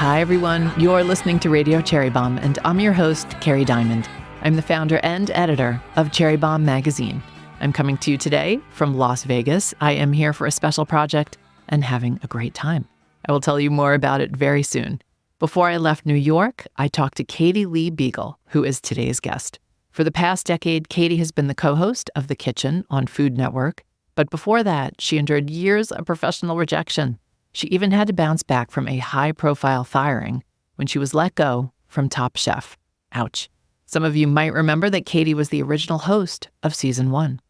Hi, everyone. You're listening to Radio Cherry Bombe, and I'm your host, Kerry Diamond. I'm the founder and editor of Cherry Bombe magazine. I'm coming to you today from Las Vegas. I am here for a special project and having a great time. I will tell you more about it very soon. Before I left New York, I talked to Katie Lee Biegel, who is today's guest. For the past decade, Katie has been the co-host of The Kitchen on Food Network. But before that, she endured years of professional rejection. She even had to bounce back from a high-profile firing when she was let go from Top Chef. Ouch. Some of you might remember that Katie was the original host of Season 1.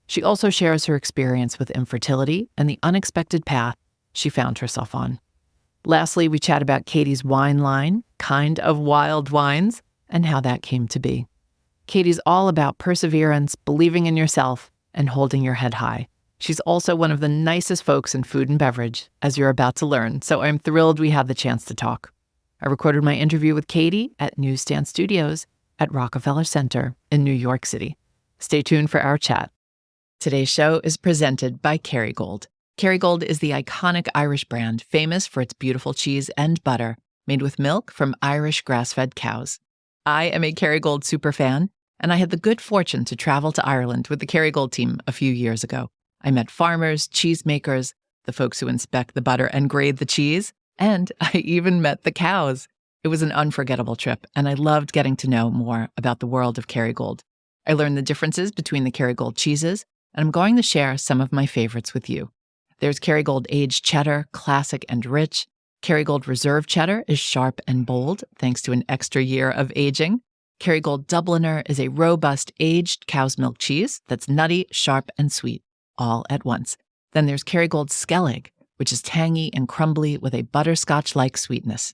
She also shares her experience with infertility and the unexpected path she found herself on. Lastly, we chat about Katie's wine line, Kind of Wild Wines, and how that came to be. Katie's all about perseverance, believing in yourself, and holding your head high. She's also one of the nicest folks in food and beverage, as you're about to learn, so I'm thrilled we had the chance to talk. I recorded my interview with Katie at Newsstand Studios at Rockefeller Center in New York City. Stay tuned for our chat. Today's show is presented by Kerrygold. Kerrygold is the iconic Irish brand famous for its beautiful cheese and butter made with milk from Irish grass-fed cows. I am a Kerrygold superfan, and I had the good fortune to travel to Ireland with the Kerrygold team a few years ago. I met farmers, cheesemakers, the folks who inspect the butter and grade the cheese, and I even met the cows. It was an unforgettable trip, and I loved getting to know more about the world of Kerrygold. I learned the differences between the Kerrygold cheeses, and I'm going to share some of my favorites with you. There's Kerrygold Aged Cheddar, classic and rich. Kerrygold Reserve Cheddar is sharp and bold, thanks to an extra year of aging. Kerrygold Dubliner is a robust aged cow's milk cheese that's nutty, sharp, and sweet, all at once. Then there's Kerrygold Skellig, which is tangy and crumbly with a butterscotch-like sweetness.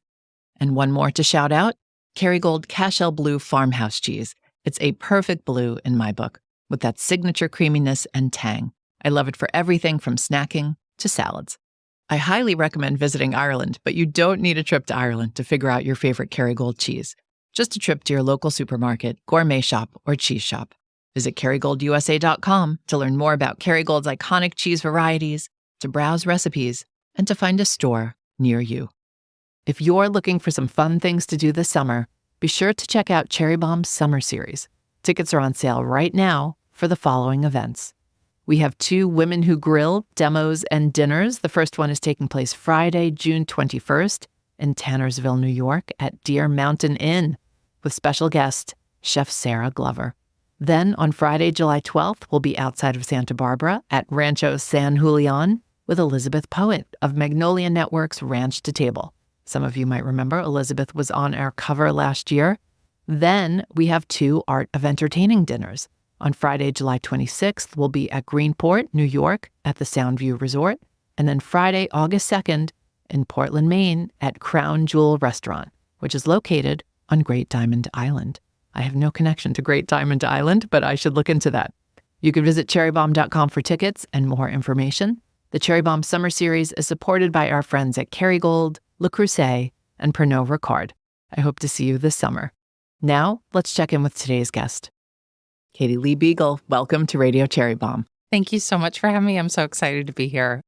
And one more to shout out, Kerrygold Cashel Blue Farmhouse Cheese. It's a perfect blue in my book, with that signature creaminess and tang. I love it for everything from snacking to salads. I highly recommend visiting Ireland, but you don't need a trip to Ireland to figure out your favorite Kerrygold cheese. Just a trip to your local supermarket, gourmet shop, or cheese shop. Visit KerrygoldUSA.com to learn more about Kerrygold's iconic cheese varieties, to browse recipes, and to find a store near you. If you're looking for some fun things to do this summer, be sure to check out Cherry Bombe's Summer Series. Tickets are on sale right now for the following events. We have 2 Women Who Grill demos and dinners. The first one is taking place Friday, June 21st in Tannersville, New York at Deer Mountain Inn with special guest, Chef Sarah Glover. Then on Friday, July 12th, we'll be outside of Santa Barbara at Rancho San Julian with Elizabeth Poet of Magnolia Network's Ranch to Table. Some of you might remember Elizabeth was on our cover last year. Then we have 2 Art of Entertaining dinners. On Friday, July 26th, we'll be at Greenport, New York at the Soundview Resort. And then Friday, August 2nd in Portland, Maine at Crown Jewel Restaurant, which is located on Great Diamond Island. I have no connection to Great Diamond Island, but I should look into that. You can visit cherrybombe.com for tickets and more information. The Cherry Bombe Summer Series is supported by our friends at Kerrygold, Le Creuset, and Pernod Ricard. I hope to see you this summer. Now, let's check in with today's guest. Katie Lee Biegel, welcome to Radio Cherry Bombe. Thank you so much for having me. I'm so excited to be here.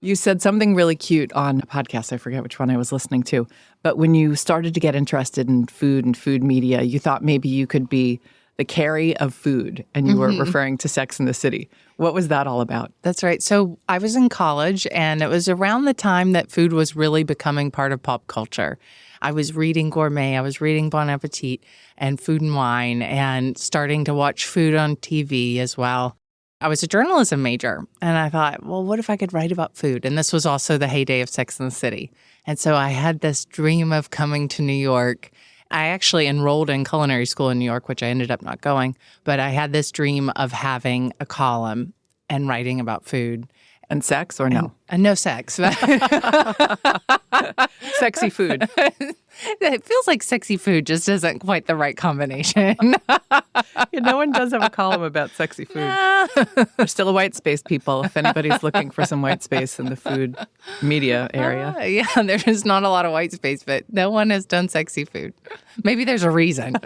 You said something really cute on a podcast. I forget which one I was listening to. But when you started to get interested in food and food media, you thought maybe you could be the Kerry of food, and you were referring to Sex and the City. What was that all about? That's right. So I was in college, and it was around the time that food was really becoming part of pop culture. I was reading Gourmet, I was reading Bon Appetit and Food and Wine, and starting to watch food on TV as well. I was a journalism major, and I thought, well, what if I could write about food? And this was also the heyday of Sex and the City. And so I had this dream of coming to New York. I actually enrolled in culinary school in New York, which I ended up not going. But I had this dream of having a column and writing about food. And sex or no? And no sex. Sexy food. It feels like sexy food just isn't quite the right combination. No one does have a column about sexy food. There's still a white space, people, if anybody's looking for some white space in the food media area. Yeah, there's not a lot of white space, but no one has done sexy food. Maybe there's a reason.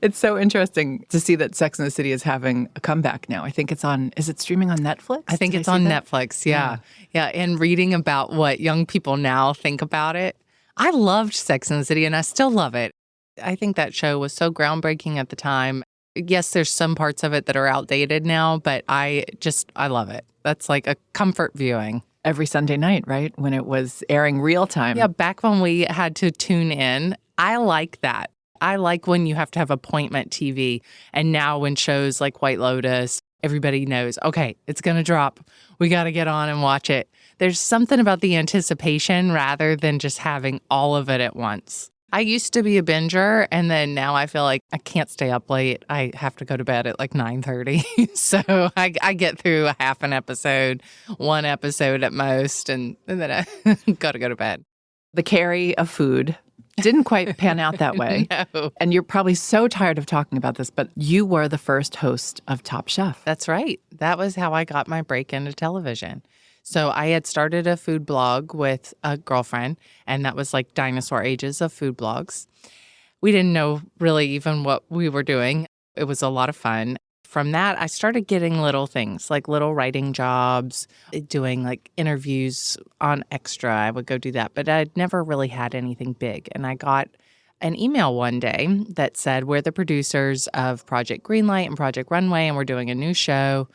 It's so interesting to see that Sex and the City is having a comeback now. I think it's on, is it streaming on Netflix? I think it's on Netflix, yeah. And reading about what young people now think about it, I loved Sex and the City, and I still love it. I think that show was so groundbreaking at the time. Yes, there's some parts of it that are outdated now, but I love it. That's like a comfort viewing. Every Sunday night, right? When it was airing real time. Yeah, back when we had to tune in. I like that. I like when you have to have appointment TV. And now when shows like White Lotus, everybody knows, okay, it's going to drop. We got to get on and watch it. There's something about the anticipation rather than just having all of it at once. I used to be a binger, and then now I feel like I can't stay up late. I have to go to bed at like 9:30. So I get through a half an episode, one episode at most, and then I got to go to bed. The Kerry of food didn't quite pan out that way. No. And you're probably so tired of talking about this, but you were the first host of Top Chef. That's right. That was how I got my break into television. So I had started a food blog with a girlfriend, and that was like dinosaur ages of food blogs. We didn't know really even what we were doing. It was a lot of fun. From that, I started getting little things, like little writing jobs, doing like interviews on Extra. I would go do that, but I'd never really had anything big. And I got an email one day that said, we're the producers of Project Greenlight and Project Runway, and we're doing a new show.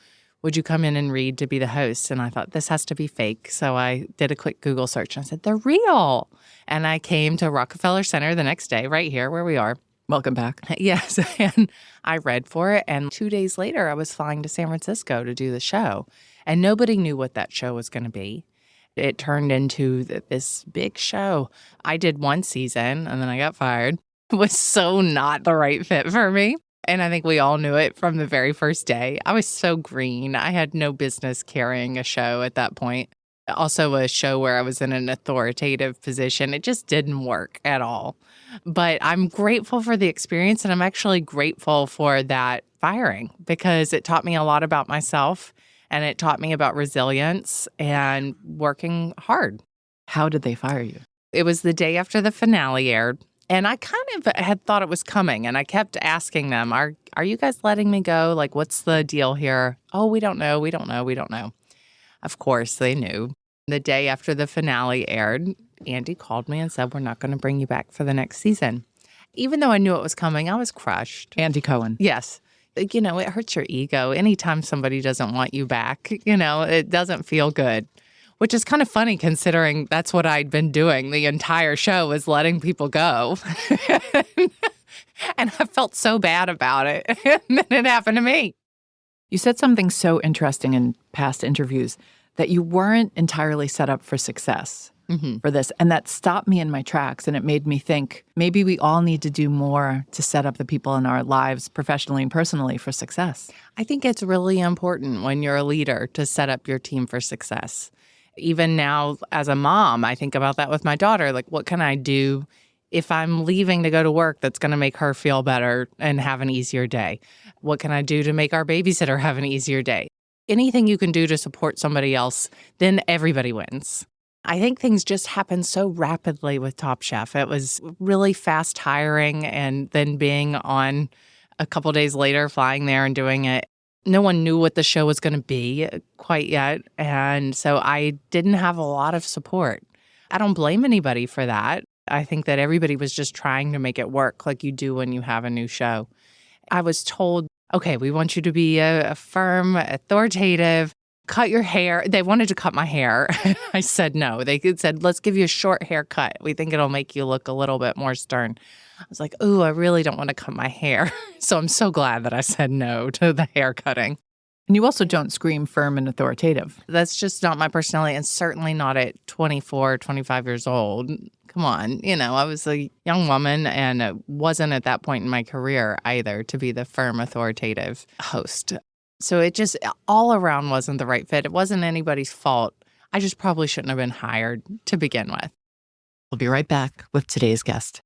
Would you come in and read to be the host? And I thought, this has to be fake. So I did a quick Google search and I said, they're real. And I came to Rockefeller Center the next day, right here where we are. Welcome back. Yes. And I read for it. And 2 days later, I was flying to San Francisco to do the show. And nobody knew what that show was going to be. It turned into this big show. I did one season and then I got fired. It was so not the right fit for me. And I think we all knew it from the very first day. I was so green. I had no business carrying a show at that point. Also a show where I was in an authoritative position. It just didn't work at all. But I'm grateful for the experience, and I'm actually grateful for that firing because it taught me a lot about myself, and it taught me about resilience and working hard. How did they fire you? It was the day after the finale aired. And I kind of had thought it was coming, and I kept asking them, are you guys letting me go? Like, what's the deal here? Oh, we don't know. Of course, they knew. The day after the finale aired, Andy called me and said, we're not going to bring you back for the next season. Even though I knew it was coming, I was crushed. Andy Cohen. Yes. You know, it hurts your ego. Anytime somebody doesn't want you back, it doesn't feel good. Which is kind of funny considering that's what I'd been doing. The entire show was letting people go. And I felt so bad about it. And then it happened to me. You said something so interesting in past interviews that you weren't entirely set up for success for this. And that stopped me in my tracks. And it made me think maybe we all need to do more to set up the people in our lives professionally and personally for success. I think it's really important when you're a leader to set up your team for success. Even now as a mom, I think about that with my daughter. Like, what can I do if I'm leaving to go to work that's going to make her feel better and have an easier day? What can I do to make our babysitter have an easier day? Anything you can do to support somebody else, then everybody wins. I think things just happened so rapidly with Top Chef. It was really fast hiring and then being on a couple days later, flying there and doing it. No one knew what the show was going to be quite yet, and so I didn't have a lot of support. I don't blame anybody for that. I think that everybody was just trying to make it work like you do when you have a new show. I was told, okay, we want you to be a firm, authoritative, cut your hair. They wanted to cut my hair. I said no. They said, let's give you a short haircut. We think it'll make you look a little bit more stern. I was like, ooh, I really don't want to cut my hair. So I'm so glad that I said no to the hair cutting. And you also don't scream firm and authoritative. That's just not my personality, and certainly not at 24, 25 years old. Come on. I was a young woman, and it wasn't at that point in my career either to be the firm, authoritative host. So it just all around wasn't the right fit. It wasn't anybody's fault. I just probably shouldn't have been hired to begin with. We'll be right back with today's guest.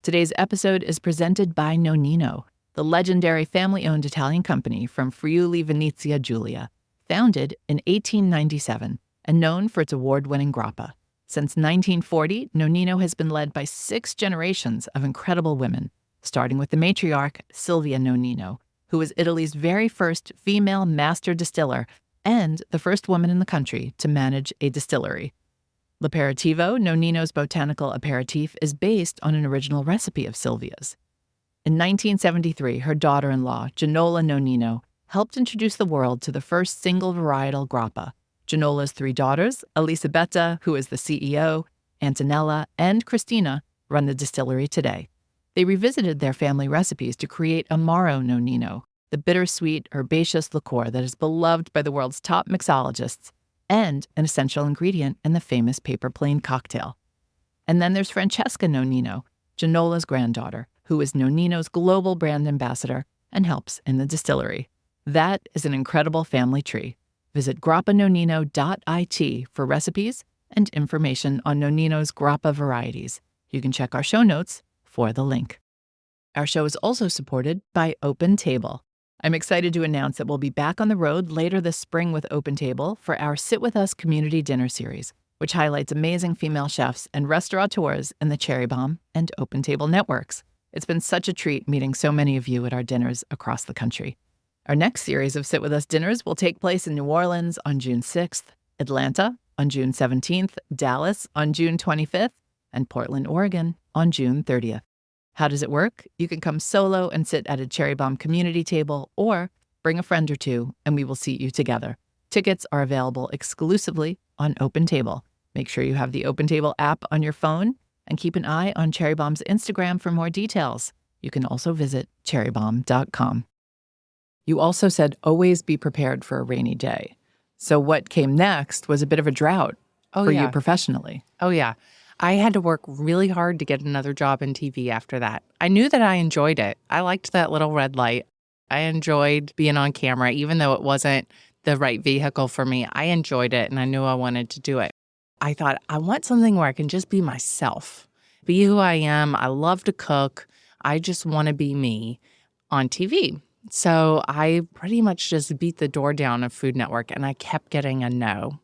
Today's episode is presented by Nonino, the legendary family-owned Italian company from Friuli Venezia Giulia, founded in 1897 and known for its award-winning grappa. Since 1940, Nonino has been led by 6 generations of incredible women, starting with the matriarch Silvia Nonino, who was Italy's very first female master distiller and the first woman in the country to manage a distillery. L'Aperitivo, Nonino's botanical aperitif, is based on an original recipe of Sylvia's. In 1973, her daughter-in-law, Genola Nonino, helped introduce the world to the first single varietal grappa. Genola's 3 daughters, Elisabetta, who is the CEO, Antonella, and Christina, run the distillery today. They revisited their family recipes to create Amaro Nonino, the bittersweet, herbaceous liqueur that is beloved by the world's top mixologists and an essential ingredient in the famous paper plane cocktail. And then there's Francesca Nonino, Genola's granddaughter, who is Nonino's global brand ambassador and helps in the distillery. That is an incredible family tree. Visit grappanonino.it for recipes and information on Nonino's grappa varieties. You can check our show notes for the link. Our show is also supported by Open Table. I'm excited to announce that we'll be back on the road later this spring with Open Table for our Sit With Us community dinner series, which highlights amazing female chefs and restaurateurs in the Cherry Bombe and Open Table networks. It's been such a treat meeting so many of you at our dinners across the country. Our next series of Sit With Us dinners will take place in New Orleans on June 6th, Atlanta on June 17th, Dallas on June 25th, and Portland, Oregon on June 30th. How does it work? You can come solo and sit at a Cherry Bombe community table, or bring a friend or two and we will seat you together. Tickets are available exclusively on Open Table. Make sure you have the Open Table app on your phone and keep an eye on Cherry Bombe's Instagram for more details. You can also visit cherrybombe.com. You also said always be prepared for a rainy day. So what came next was a bit of a drought for you professionally. Oh, yeah. I had to work really hard to get another job in TV after that. I knew that I enjoyed it. I liked that little red light. I enjoyed being on camera, even though it wasn't the right vehicle for me. I enjoyed it, and I knew I wanted to do it. I thought, I want something where I can just be myself, be who I am. I love to cook. I just want to be me on TV. So I pretty much just beat the door down of Food Network, and I kept getting a no.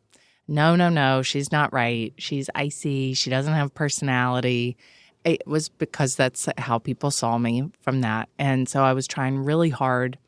No, she's not right. She's icy. She doesn't have personality. It was because that's how people saw me from that. And so I was trying really hard.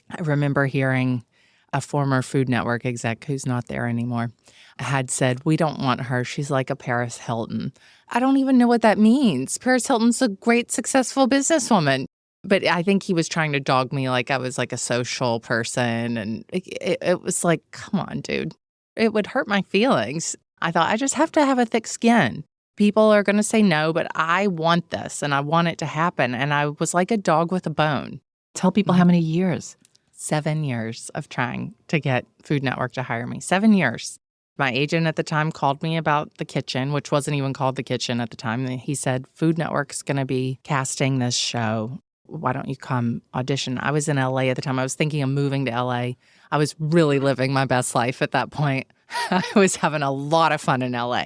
I remember hearing a former Food Network exec who's not there anymore had said, we don't want her. She's like a Paris Hilton. I don't even know what that means. Paris Hilton's a great, successful businesswoman. But I think he was trying to dog me like I was like a social person. And it was like, come on, dude. It would hurt my feelings. I thought, I just have to have a thick skin. People are going to say no, but I want this and I want it to happen. And I was like a dog with a bone. Tell people how many years. 7 years of trying to get Food Network to hire me. 7 years. My agent at the time called me about the kitchen, which wasn't even called the kitchen at the time. He said, Food Network's going to be casting this show. Why don't you come audition? I was in LA at the time. I was thinking of moving to LA. I was really living my best life at that point. I was having a lot of fun in LA.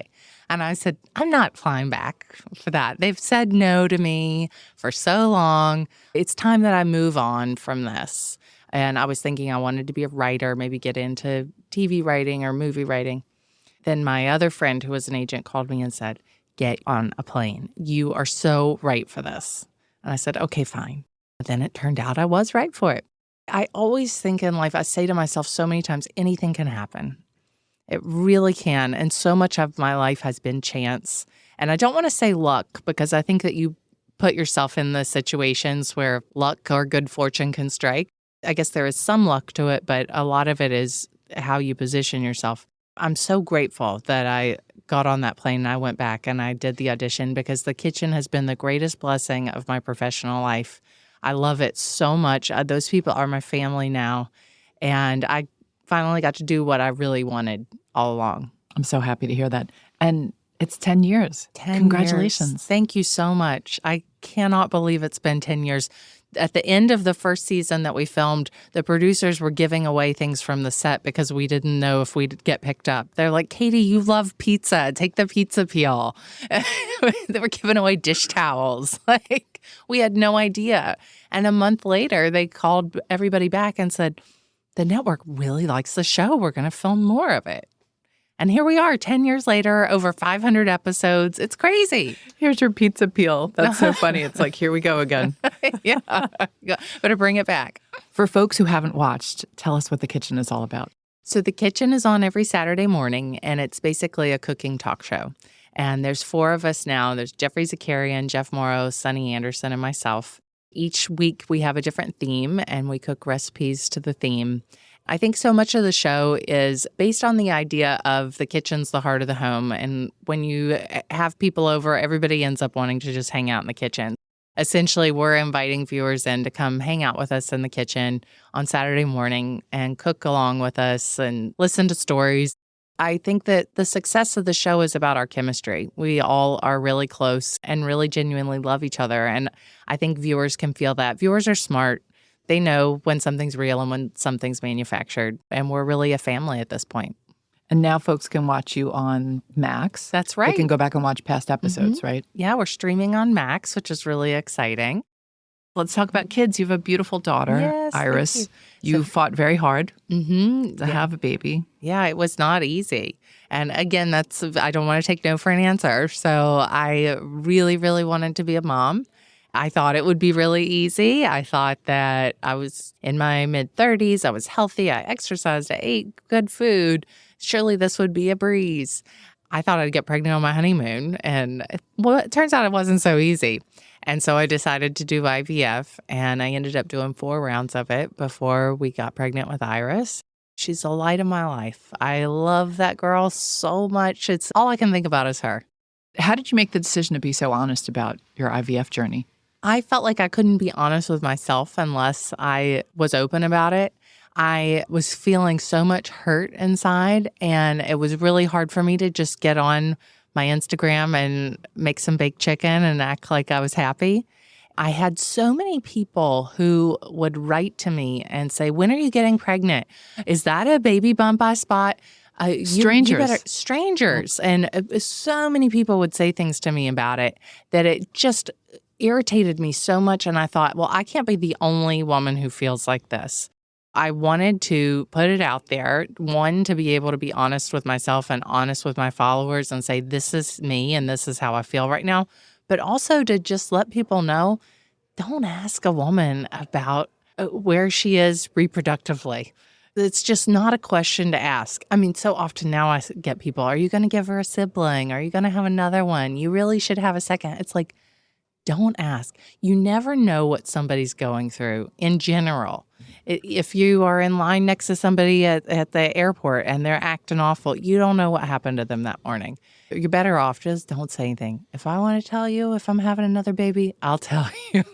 And I said, I'm not flying back for that. They've said no to me for so long. It's time that I move on from this. And I was thinking I wanted to be a writer, maybe get into TV writing or movie writing. Then my other friend who was an agent called me and said, get on a plane. You are so right for this. And I said, okay, fine. But then it turned out I was right for it. I always think in life, I say to myself so many times, anything can happen. It really can. And so much of my life has been chance. And I don't want to say luck because I think that you put yourself in the situations where luck or good fortune can strike. I guess there is some luck to it, but a lot of it is how you position yourself. I'm so grateful that I got on that plane and I went back and I did the audition because the kitchen has been the greatest blessing of my professional life. I love it so much. Those people are my family now. And I finally got to do what I really wanted all along. I'm so happy to hear that. And it's 10 years. 10 Congratulations. years. Thank you so much. I cannot believe it's been 10 years. At the end of the first season that we filmed, the producers were giving away things from the set because we didn't know if we'd get picked up. They're like, Katie, you love pizza. Take the pizza peel. They were giving away dish towels. Like, we had no idea. And a month later, they called everybody back and said, the network really likes the show. We're going to film more of it. And here we are, 10 years later, over 500 episodes. It's crazy. Here's your pizza peel. That's so funny. It's like, here we go again. Yeah. Better bring it back. For folks who haven't watched, tell us what the kitchen is all about. So the kitchen is on every Saturday morning, and it's basically a cooking talk show. And there's 4 of us now. There's Jeffrey Zakarian, Jeff Morrow, Sunny Anderson, and myself. Each week we have a different theme, and we cook recipes to the theme. I think so much of the show is based on the idea of the kitchen's the heart of the home. And when you have people over, everybody ends up wanting to just hang out in the kitchen. Essentially, we're inviting viewers in to come hang out with us in the kitchen on Saturday morning and cook along with us and listen to stories. I think that the success of the show is about our chemistry. We all are really close and really genuinely love each other. And I think viewers can feel that. Viewers are smart. They know when something's real and when something's manufactured. And we're really a family at this point. And now folks can watch you on Max. That's right. They can go back and watch past episodes, right? Yeah, we're streaming on Max, which is really exciting. Let's talk about kids. You have a beautiful daughter, Yes, Iris. thank You fought very hard to Yeah. have a baby. Yeah, it was not easy. And again, I don't want to take no for an answer. So I really, really wanted to be a mom. I thought it would be really easy. I thought that I was in my mid-30s. I was healthy. I exercised. I ate good food. Surely this would be a breeze. I thought I'd get pregnant on my honeymoon. And it turns out it wasn't so easy. And so I decided to do IVF, and I ended up doing 4 rounds of it before we got pregnant with Iris. She's the light of my life. I love that girl so much. It's all I can think about is her. How did you make the decision to be so honest about your IVF journey? I felt like I couldn't be honest with myself unless I was open about it. I was feeling so much hurt inside, and it was really hard for me to just get on my Instagram and make some baked chicken and act like I was happy. I had so many people who would write to me and say, "When are you getting pregnant? Is that a baby bump I spot?" Strangers. Strangers. And so many people would say things to me about it that it just irritated me so much. And I thought, well, I can't be the only woman who feels like this. I wanted to put it out there, one, to be able to be honest with myself and honest with my followers and say, this is me and this is how I feel right now. But also to just let people know, don't ask a woman about where she is reproductively. It's just not a question to ask. I mean, so often now I get people, are you going to give her a sibling? Are you going to have another one? You really should have a second. It's like, don't ask. You never know what somebody's going through in general. If you are in line next to somebody at the airport and they're acting awful, you don't know what happened to them that morning. You're better off just don't say anything. If I want to tell you if I'm having another baby, I'll tell you.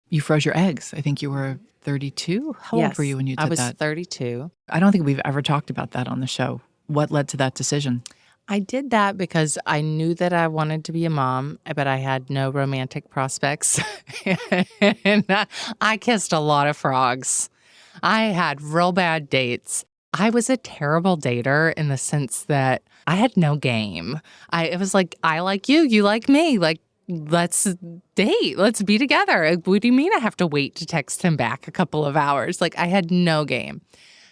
You froze your eggs. I think you were 32. How old were you when you did that? I was 32. I don't think we've ever talked about that on the show. What led to that decision? I did that because I knew that I wanted to be a mom, but I had no romantic prospects. And I kissed a lot of frogs. I had real bad dates. I was a terrible dater in the sense that I had no game. It was like, I like you, you like me. Like, let's date. Let's be together. What do you mean I have to wait to text him back a couple of hours? Like, I had no game.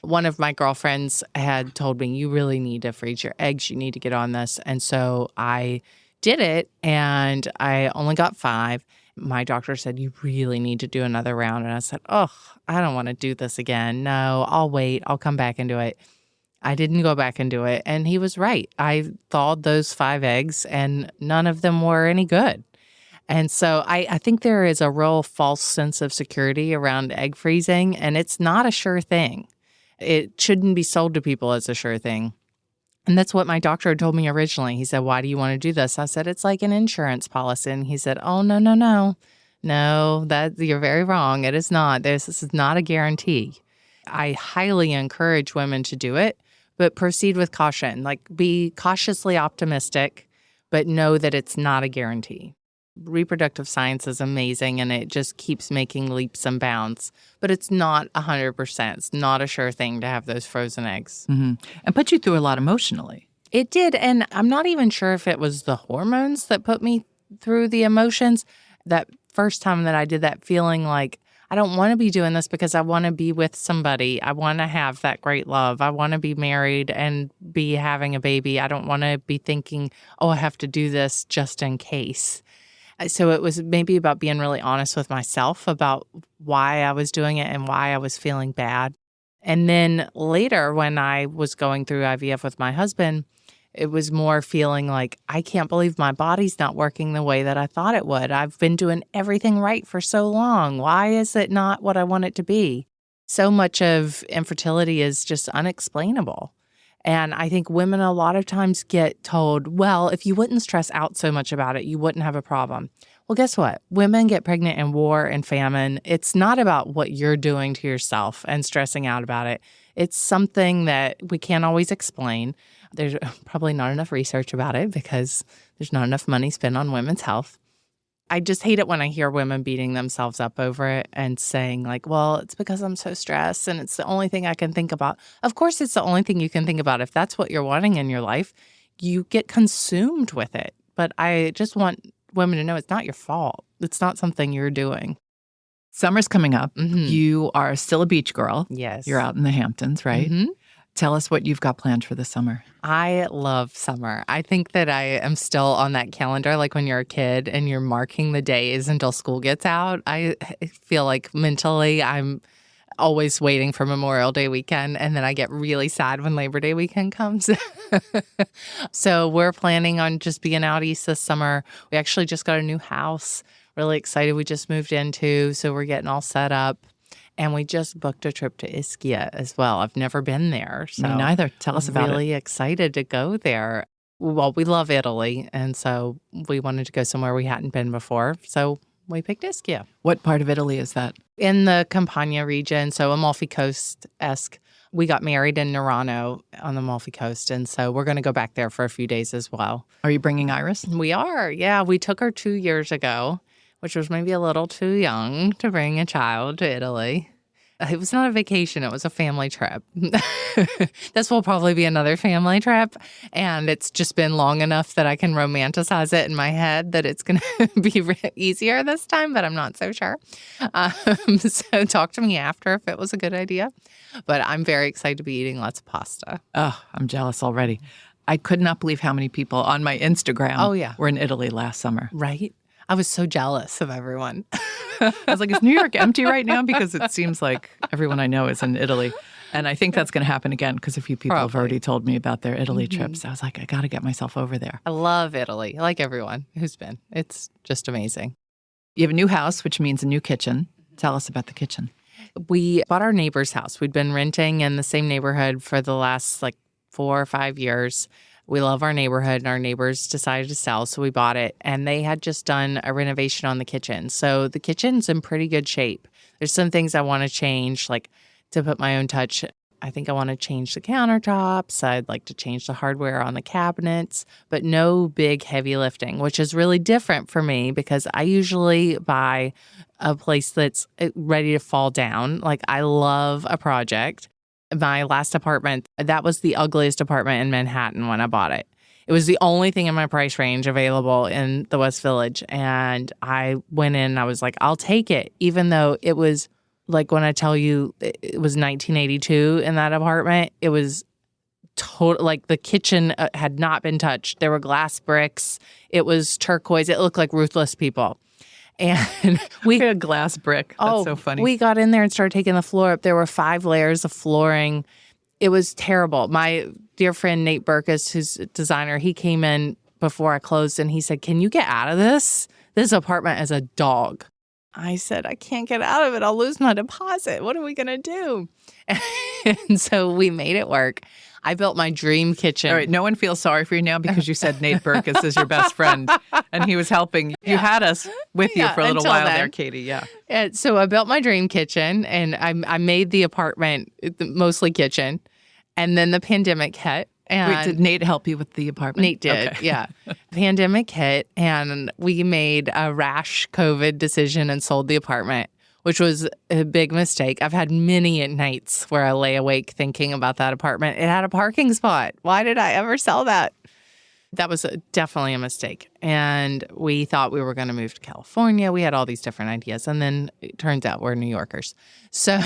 One of my girlfriends had told me, you really need to freeze your eggs. You need to get on this. And so I did it, and I only got 5. My doctor said, you really need to do another round. And I said, oh, I don't want to do this again. No, I'll wait. I'll come back and do it. I didn't go back and do it. And he was right. I thawed those 5 eggs, and none of them were any good. And so I think there is a real false sense of security around egg freezing, and it's not a sure thing. It shouldn't be sold to people as a sure thing. And that's what my doctor had told me originally. He said, why do you want to do this? I said, it's like an insurance policy. And he said, oh, no. No, you're very wrong. It is not. This is not a guarantee. I highly encourage women to do it, but proceed with caution. Like, be cautiously optimistic, but know that it's not a guarantee. Reproductive science is amazing, and it just keeps making leaps and bounds. But it's not 100%. It's not a sure thing to have those frozen eggs. Mm-hmm. And put you through a lot emotionally. It did, and I'm not even sure if it was the hormones that put me through the emotions. That first time that I did that, feeling like I don't want to be doing this because I want to be with somebody. I want to have that great love. I want to be married and be having a baby. I don't want to be thinking, oh, I have to do this just in case. So it was maybe about being really honest with myself about why I was doing it and why I was feeling bad. And then later, when I was going through IVF with my husband, it was more feeling like, I can't believe my body's not working the way that I thought it would. I've been doing everything right for so long. Why is it not what I want it to be? So much of infertility is just unexplainable. And I think women a lot of times get told, well, if you wouldn't stress out so much about it, you wouldn't have a problem. Well, guess what? Women get pregnant in war and famine. It's not about what you're doing to yourself and stressing out about it. It's something that we can't always explain. There's probably not enough research about it because there's not enough money spent on women's health. I just hate it when I hear women beating themselves up over it and saying like, well, it's because I'm so stressed and it's the only thing I can think about. Of course, it's the only thing you can think about. If that's what you're wanting in your life, you get consumed with it. But I just want women to know it's not your fault. It's not something you're doing. Summer's coming up. Mm-hmm. You are still a beach girl. Yes. You're out in the Hamptons, right? Mm-hmm. Tell us what you've got planned for the summer. I love summer. I think that I am still on that calendar, like when you're a kid and you're marking the days until school gets out. I feel like mentally I'm always waiting for Memorial Day weekend, and then I get really sad when Labor Day weekend comes. So we're planning on just being out east this summer. We actually just got a new house. Really excited. We just moved into, so we're getting all set up. And we just booked a trip to Ischia as well. I've never been there. So me neither. Tell us about it. I'm really excited to go there. Well, we love Italy, and so we wanted to go somewhere we hadn't been before. So we picked Ischia. What part of Italy is that? In the Campania region, so Amalfi Coast-esque. We got married in Nerano on the Amalfi Coast, and so we're going to go back there for a few days as well. Are you bringing Iris? We are, yeah. We took her 2 years ago, which was maybe a little too young to bring a child to Italy. It was not a vacation. It was a family trip. This will probably be another family trip, and it's just been long enough that I can romanticize it in my head that it's going to be easier this time, but I'm not so sure. So talk to me after if it was a good idea. But I'm very excited to be eating lots of pasta. Oh, I'm jealous already. I could not believe how many people on my Instagram were in Italy last summer. Right? I was so jealous of everyone. I was like, is New York empty right now? Because it seems like everyone I know is in Italy. And I think that's going to happen again because a few people have already told me about their Italy trips. I was like, I got to get myself over there. I love Italy. I like everyone who's been. It's just amazing. You have a new house, which means a new kitchen. Tell us about the kitchen. We bought our neighbor's house. We'd been renting in the same neighborhood for the last 4 or 5 years. We love our neighborhood, and our neighbors decided to sell, so we bought it. And they had just done a renovation on the kitchen. So the kitchen's in pretty good shape. There's some things I want to change, like to put my own touch. I think I want to change the countertops. I'd like to change the hardware on the cabinets, but no big heavy lifting, which is really different for me because I usually buy a place that's ready to fall down. Like, I love a project. My last apartment, that was the ugliest apartment in Manhattan when I bought it. It was the only thing in my price range available in the West Village. And I went in and I was like, I'll take it. Even though it was like, when I tell you it was 1982 in that apartment, it was total, like the kitchen had not been touched. There were glass bricks. It was turquoise. It looked like Ruthless People. And we had a glass brick. That's so funny. We got in there and started taking the floor up. There were 5 layers of flooring. It was terrible. My dear friend Nate Burkus, who's a designer, he came in before I closed and he said, "Can you get out of this? This apartment is a dog." I said, "I can't get out of it. I'll lose my deposit. What are we going to do?" And so we made it work. I built my dream kitchen. All right, no one feels sorry for you now because you said Nate Burkus is your best friend and he was helping. You had us with you for a little while there, Katie. Yeah. And so I built my dream kitchen and I made the apartment mostly kitchen. And then the pandemic hit. And wait, did Nate help you with the apartment? Nate did, yeah. Pandemic hit and we made a rash COVID decision and sold the apartment, which was a big mistake. I've had many nights where I lay awake thinking about that apartment. It had a parking spot. Why did I ever sell that? That was definitely a mistake. And we thought we were going to move to California. We had all these different ideas. And then it turns out we're New Yorkers. So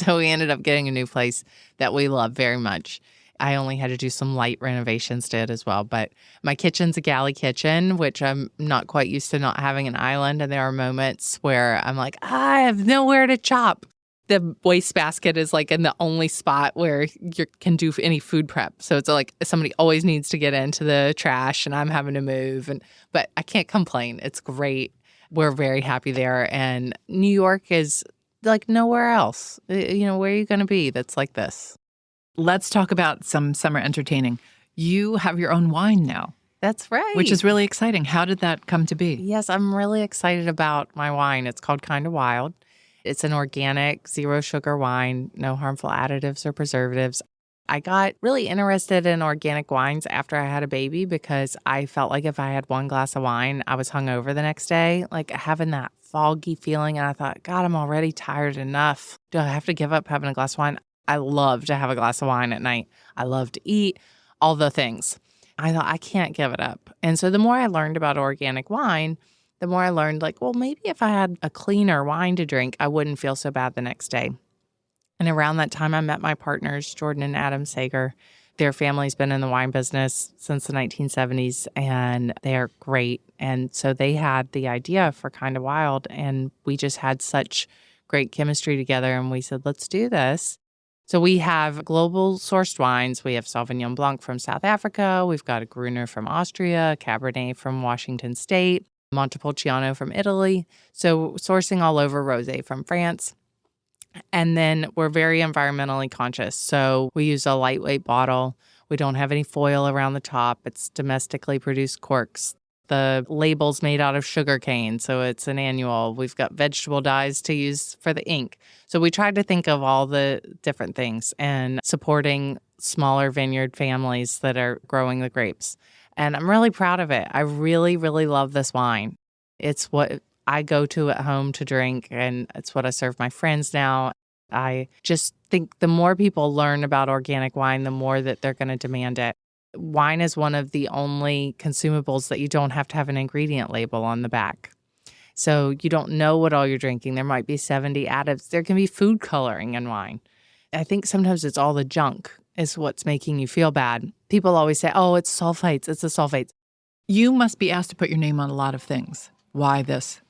we ended up getting a new place that we love very much. I only had to do some light renovations to it as well. But my kitchen's a galley kitchen, which I'm not quite used to not having an island. And there are moments where I'm like, I have nowhere to chop. the wastebasket is like in the only spot where you can do any food prep. So it's like somebody always needs to get into the trash and I'm having to move. But I can't complain. It's great. We're very happy there. And New York is like nowhere else. Where are you going to be that's like this? Let's talk about some summer entertaining. You have your own wine now. That's right. Which is really exciting. How did that come to be? Yes, I'm really excited about my wine. It's called Kinda Wild. It's an organic, zero sugar wine, no harmful additives or preservatives. I got really interested in organic wines after I had a baby because I felt like if I had one glass of wine, I was hungover the next day, like having that foggy feeling. And I thought, God, I'm already tired enough. Do I have to give up having a glass of wine? I love to have a glass of wine at night. I love to eat, all the things. I thought, I can't give it up. And so the more I learned about organic wine, the more I learned, like, well, maybe if I had a cleaner wine to drink, I wouldn't feel so bad the next day. And around that time, I met my partners, Jordan and Adam Sager. Their family's been in the wine business since the 1970s, and they're great. And so they had the idea for Kinda Wild, and we just had such great chemistry together, and we said, let's do this. So we have global sourced wines. We have Sauvignon Blanc from South Africa. We've got a Gruner from Austria, a Cabernet from Washington State, Montepulciano from Italy. So sourcing all over, Rosé from France. And then we're very environmentally conscious. So we use a lightweight bottle. We don't have any foil around the top. It's domestically produced corks. The label's made out of sugar cane, so it's an annual. We've got vegetable dyes to use for the ink. So we tried to think of all the different things and supporting smaller vineyard families that are growing the grapes. And I'm really proud of it. I really, really love this wine. It's what I go to at home to drink, and it's what I serve my friends now. I just think the more people learn about organic wine, the more that they're going to demand it. Wine is one of the only consumables that you don't have to have an ingredient label on the back. So you don't know what all you're drinking. There might be 70 additives. There can be food coloring in wine. I think sometimes it's all the junk is what's making you feel bad. People always say, oh, it's sulfites. It's the sulfites. You must be asked to put your name on a lot of things. Why this?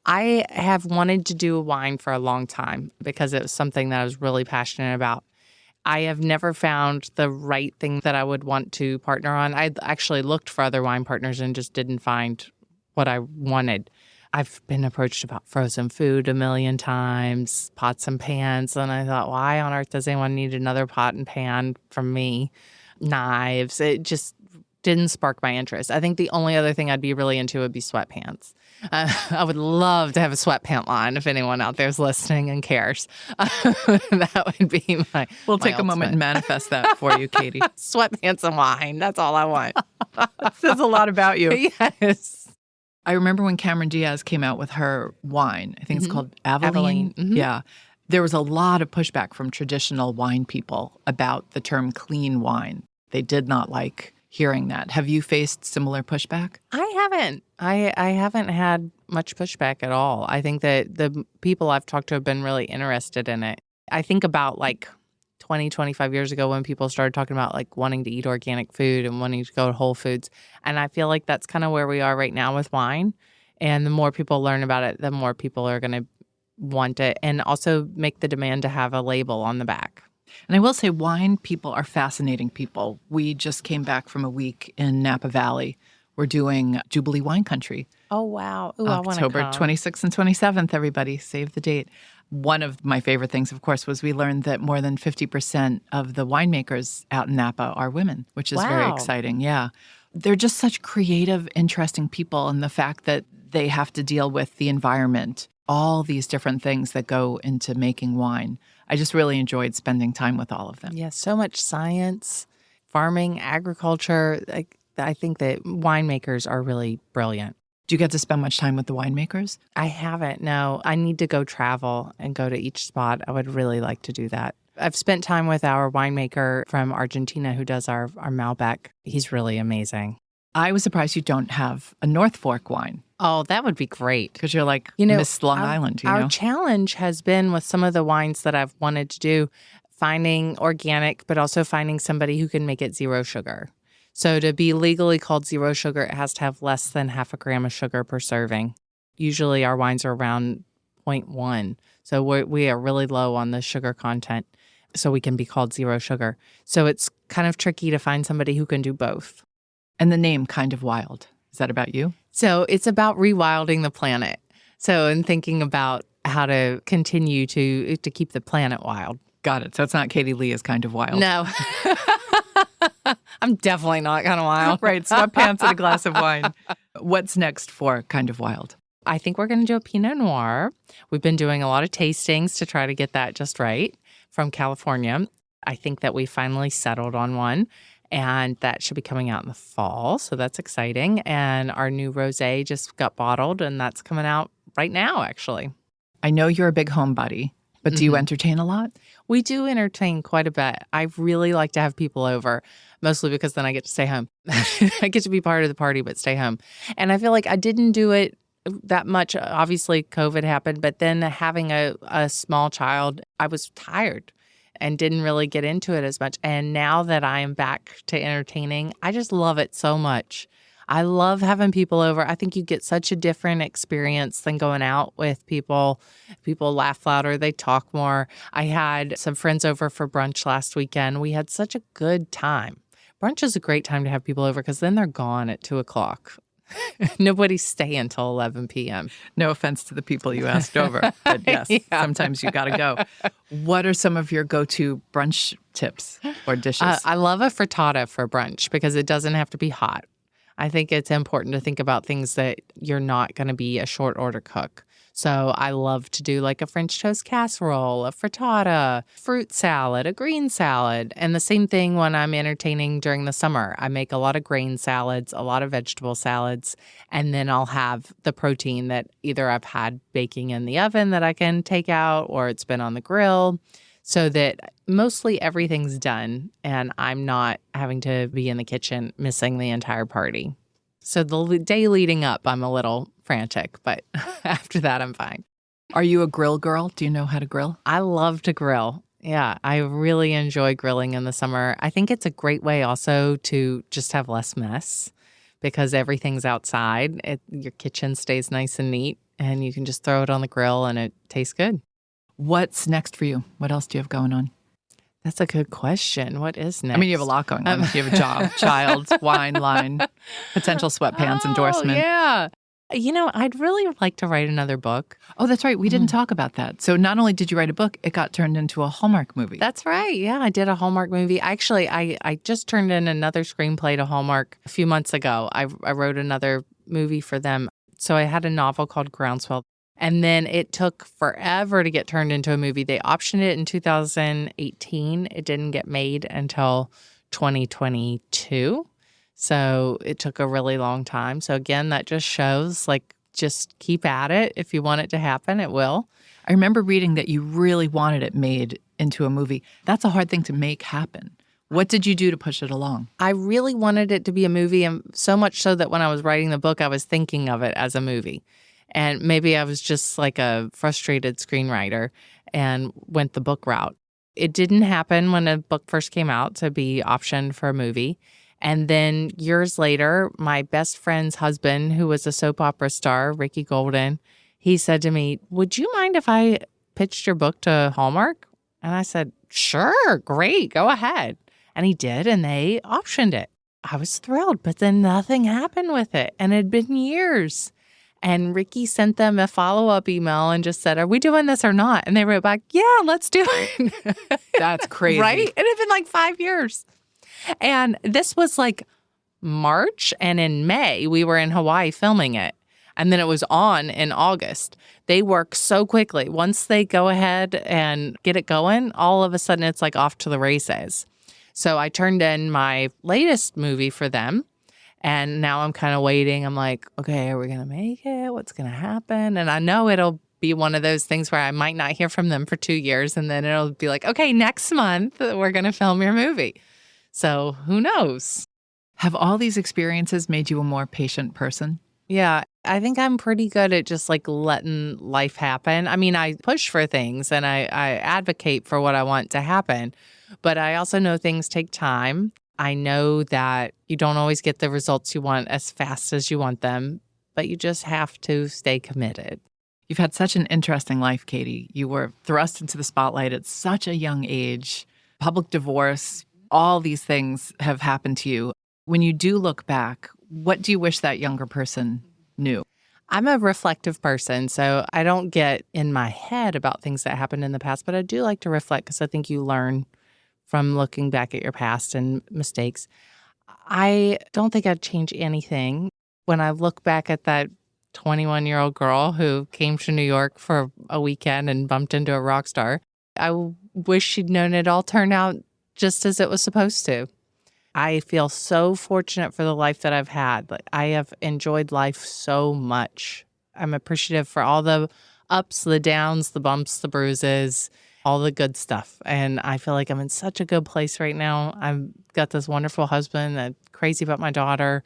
I have wanted to do a wine for a long time because it was something that I was really passionate about. I have never found the right thing that I would want to partner on. I actually looked for other wine partners and just didn't find what I wanted. I've been approached about frozen food a million times, pots and pans, and I thought, why on earth does anyone need another pot and pan from me? Knives. It just didn't spark my interest. I think the only other thing I'd be really into would be sweatpants. I would love to have a sweatpant line if anyone out there is listening and cares. That would be my We'll take a moment and manifest that for you, Katie. Sweatpants and wine. That's all I want. That says a lot about you. Yes. I remember when Cameron Diaz came out with her wine. I think it's called Aveline. Mm-hmm. Yeah. There was a lot of pushback from traditional wine people about the term clean wine. They did not like hearing that. Have you faced similar pushback? I haven't. I haven't had much pushback at all. I think that the people I've talked to have been really interested in it. I think about like 20, 25 years ago when people started talking about like wanting to eat organic food and wanting to go to Whole Foods. And I feel like that's kind of where we are right now with wine. And the more people learn about it, the more people are going to want it and also make the demand to have a label on the back. And I will say wine people are fascinating people. We just came back from a week in Napa Valley. We're doing Jubilee Wine Country. Oh, wow. Ooh, October 26th and 27th, everybody. Save the date. One of my favorite things, of course, was we learned that more than 50% of the winemakers out in Napa are women, which is very exciting. Yeah. They're just such creative, interesting people. And the fact that they have to deal with the environment, all these different things that go into making wine. I just really enjoyed spending time with all of them. Yeah, so much science, farming, agriculture. I think that winemakers are really brilliant. Do you get to spend much time with the winemakers? I haven't, no. I need to go travel and go to each spot. I would really like to do that. I've spent time with our winemaker from Argentina who does our Malbec. He's really amazing. I was surprised you don't have a North Fork wine. Oh, that would be great. Because you're like Miss Long Island, Our challenge has been with some of the wines that I've wanted to do, finding organic, but also finding somebody who can make it zero sugar. So to be legally called zero sugar, it has to have less than half a gram of sugar per serving. Usually our wines are around 0.1. So we are really low on the sugar content, so we can be called zero sugar. So it's kind of tricky to find somebody who can do both. And the name Kind of Wild, is that about you? So it's about rewilding the planet. So in thinking about how to continue to keep the planet wild. Got it. So it's not Katie Lee is Kind of Wild. No. I'm definitely not kind of wild. Right. Sweatpants and a glass of wine. What's next for Kind of Wild? I think we're going to do a Pinot Noir. We've been doing a lot of tastings to try to get that just right from California. I think that we finally settled on one, and that should be coming out in the fall. So that's exciting. And our new rosé just got bottled, and that's coming out right now, actually. I know you're a big homebody, but do you entertain a lot? We do entertain quite a bit. I really like to have people over, mostly because then I get to stay home. I get to be part of the party, but stay home. And I feel like I didn't do it that much. Obviously, COVID happened, but then having a small child, I was tired and didn't really get into it as much. And now that I am back to entertaining, I just love it so much. I love having people over. I think you get such a different experience than going out with people. People laugh louder. They talk more. I had some friends over for brunch last weekend. We had such a good time. Brunch is a great time to have people over because then they're gone at 2:00. Nobody's staying until 11 p.m. No offense to the people you asked over, but yes, sometimes you got to go. What are some of your go-to brunch tips or dishes? I love a frittata for brunch because it doesn't have to be hot. I think it's important to think about things that you're not going to be a short order cook. So I love to do like a French toast casserole, a frittata, fruit salad, a green salad. And the same thing when I'm entertaining during the summer. I make a lot of grain salads, a lot of vegetable salads, and then I'll have the protein that either I've had baking in the oven that I can take out or it's been on the grill, so that mostly everything's done and I'm not having to be in the kitchen missing the entire party. So the day leading up, I'm a little frantic, but after that, I'm fine. Are you a grill girl? Do you know how to grill? I love to grill. Yeah, I really enjoy grilling in the summer. I think it's a great way also to just have less mess because everything's outside. Your kitchen stays nice and neat and you can just throw it on the grill and it tastes good. What's next for you? What else do you have going on? That's a good question. What is next? I mean, you have a lot going on. You have a job, child, wine line, potential sweatpants endorsement. Yeah. You know, I'd really like to write another book. Oh, that's right. We didn't talk about that. So not only did you write a book, it got turned into a Hallmark movie. That's right. Yeah, I did a Hallmark movie. Actually, I just turned in another screenplay to Hallmark a few months ago. I wrote another movie for them. So I had a novel called Groundswell. And then it took forever to get turned into a movie. They optioned it in 2018. It didn't get made until 2022. So it took a really long time. So again, that just shows, like, just keep at it. If you want it to happen, it will. I remember reading that you really wanted it made into a movie. That's a hard thing to make happen. What did you do to push it along? I really wanted it to be a movie, and so much so that when I was writing the book, I was thinking of it as a movie. And maybe I was just like a frustrated screenwriter and went the book route. It didn't happen when the book first came out to be optioned for a movie. And then years later, my best friend's husband, who was a soap opera star, Ricky Golden, he said to me, "Would you mind if I pitched your book to Hallmark?" And I said, "Sure, great, go ahead." And he did, and they optioned it. I was thrilled, but then nothing happened with it. And it had been years. And Ricky sent them a follow-up email and just said, "Are we doing this or not?" And they wrote back, "Yeah, let's do it." That's crazy. Right? It had been like 5 years. And this was like March, and in May, we were in Hawaii filming it. And then it was on in August. They work so quickly. Once they go ahead and get it going, all of a sudden it's like off to the races. So I turned in my latest movie for them. And now I'm kind of waiting. I'm like, okay, are we going to make it? What's going to happen? And I know it'll be one of those things where I might not hear from them for 2 years. And then it'll be like, okay, next month, we're going to film your movie. So who knows? Have all these experiences made you a more patient person? Yeah, I think I'm pretty good at just like letting life happen. I mean, I push for things and I advocate for what I want to happen. But I also know things take time. I know that you don't always get the results you want as fast as you want them, but you just have to stay committed. You've had such an interesting life, Katie. You were thrust into the spotlight at such a young age. Public divorce, all these things have happened to you. When you do look back, what do you wish that younger person knew? I'm a reflective person, so I don't get in my head about things that happened in the past, but I do like to reflect because I think you learn from looking back at your past and mistakes. I don't think I'd change anything. When I look back at that 21-year-old girl who came to New York for a weekend and bumped into a rock star, I wish she'd known it all turned out just as it was supposed to. I feel so fortunate for the life that I've had. Like, I have enjoyed life so much. I'm appreciative for all the ups, the downs, the bumps, the bruises, all the good stuff. And I feel like I'm in such a good place right now. I've got this wonderful husband that's crazy about my daughter.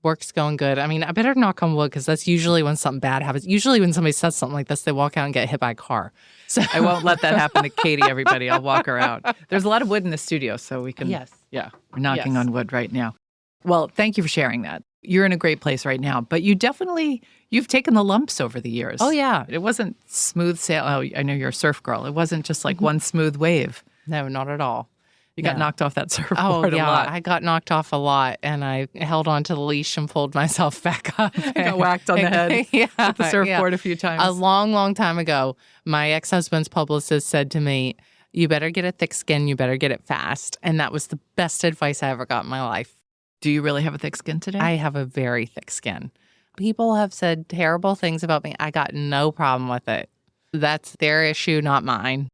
Work's going good. I mean, I better knock on wood because that's usually when something bad happens. Usually when somebody says something like this, they walk out and get hit by a car. So I won't let that happen to Katie, everybody. I'll walk her out. There's a lot of wood in the studio, so we can. Yes. Yeah, we're knocking Yes. on wood right now. Well, thank you for sharing that. You're in a great place right now, but you've taken the lumps over the years. Oh, yeah. It wasn't smooth sail. Oh, I know you're a surf girl. It wasn't just like one smooth wave. No, not at all. You got No. knocked off that surfboard Oh, a yeah. lot. I got knocked off a lot, and I held onto the leash and pulled myself back up. I got whacked on the head Yeah, with the surfboard yeah. a few times. A long, long time ago, my ex-husband's publicist said to me, "You better get a thick skin. You better get it fast." And that was the best advice I ever got in my life. Do you really have a thick skin today? I have a very thick skin. People have said terrible things about me. I got no problem with it. That's their issue, not mine.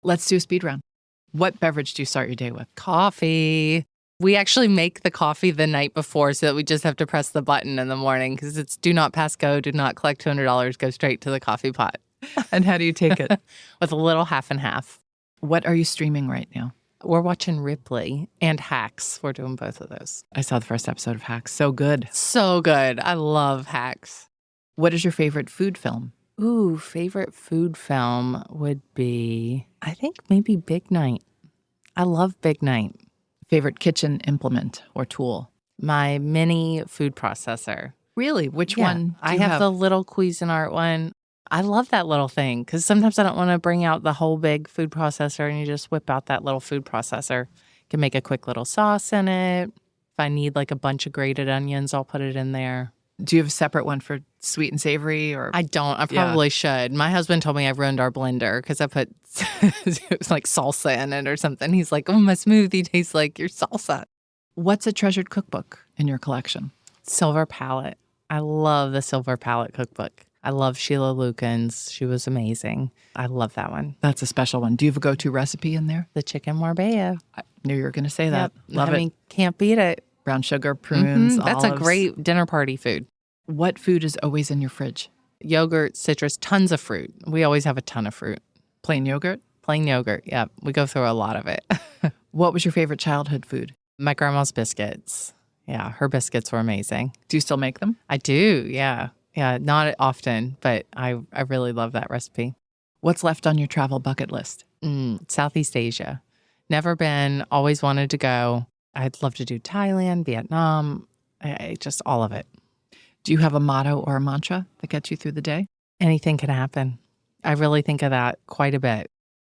Let's do a speed round. What beverage do you start your day with? Coffee. We actually make the coffee the night before so that we just have to press the button in the morning because it's do not pass go, do not collect $200, go straight to the coffee pot. And how do you take it? With a little half and half. What are you streaming right now? We're watching Ripley and Hacks. We're doing both of those. I saw the first episode of Hacks. So good. So good. I love Hacks. What is your favorite food film? Ooh, favorite food film would be, I think maybe Big Night. I love Big Night. Favorite kitchen implement or tool? My mini food processor. Really? Which Yeah, one? I have the little Cuisinart one. I love that little thing because sometimes I don't want to bring out the whole big food processor and you just whip out that little food processor. You can make a quick little sauce in it. If I need like a bunch of grated onions, I'll put it in there. Do you have a separate one for sweet and savory? Or I don't. I probably should. My husband told me I ruined our blender because I put it was like salsa in it or something. He's like, "Oh, my smoothie tastes like your salsa." What's a treasured cookbook in your collection? Silver Palette. I love the Silver Palette cookbook. I love Sheila Lucan's. She was amazing. I love that one. That's a special one. Do you have a go-to recipe in there? The chicken marbella. I knew you were going to say that. Yep. Love I it. mean, can't beat it. Brown sugar, prunes, That's a olives. great dinner party food. What food is always in your fridge? Yogurt, citrus, tons of fruit. We always have a ton of fruit. Plain yogurt? Plain yogurt. Yeah, we go through a lot of it. What was your favorite childhood food? My grandma's biscuits. Yeah, her biscuits were amazing. Do you still make them? I do, yeah. Yeah, not often, but I really love that recipe. What's left on your travel bucket list? Southeast Asia. Never been, always wanted to go. I'd love to do Thailand, Vietnam, just all of it. Do you have a motto or a mantra that gets you through the day? Anything can happen. I really think of that quite a bit.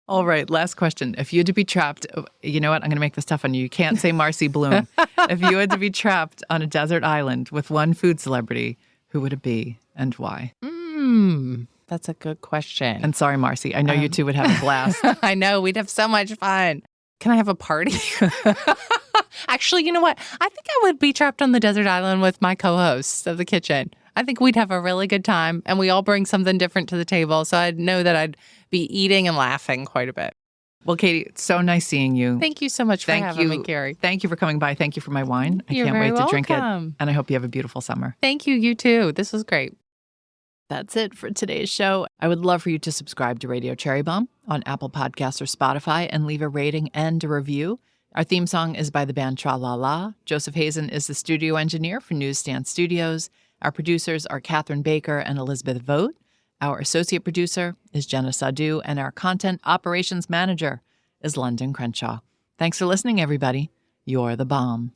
All right, last question. If you had to be trapped, you know what? I'm going to make this tough on you. You can't say Marcy Bloom. If you had to be trapped on a desert island with one food celebrity, who would it be and why? That's a good question. And sorry, Marcy, I know you two would have a blast. I know, we'd have so much fun. Can I have a party? Actually, you know what? I think I would be trapped on the desert island with my co-hosts of the kitchen. I think we'd have a really good time, and we all bring something different to the table. So I'd know that I'd be eating and laughing quite a bit. Well, Katie, it's so nice seeing you. Thank you so much for having me, Kerry. Thank you for coming by. Thank you for my wine. You're I can't very wait to drink it. welcome. And I hope you have a beautiful summer. Thank you. You too. This was great. That's it for today's show. I would love for you to subscribe to Radio Cherry Bombe on Apple Podcasts or Spotify and leave a rating and a review. Our theme song is by the band Tra La La. Joseph Hazen is the studio engineer for Newsstand Studios. Our producers are Catherine Baker and Elizabeth Vogt. Our associate producer is Jenna Sadhu, and our content operations manager is Londyn Crenshaw. Thanks for listening, everybody. You're the bomb.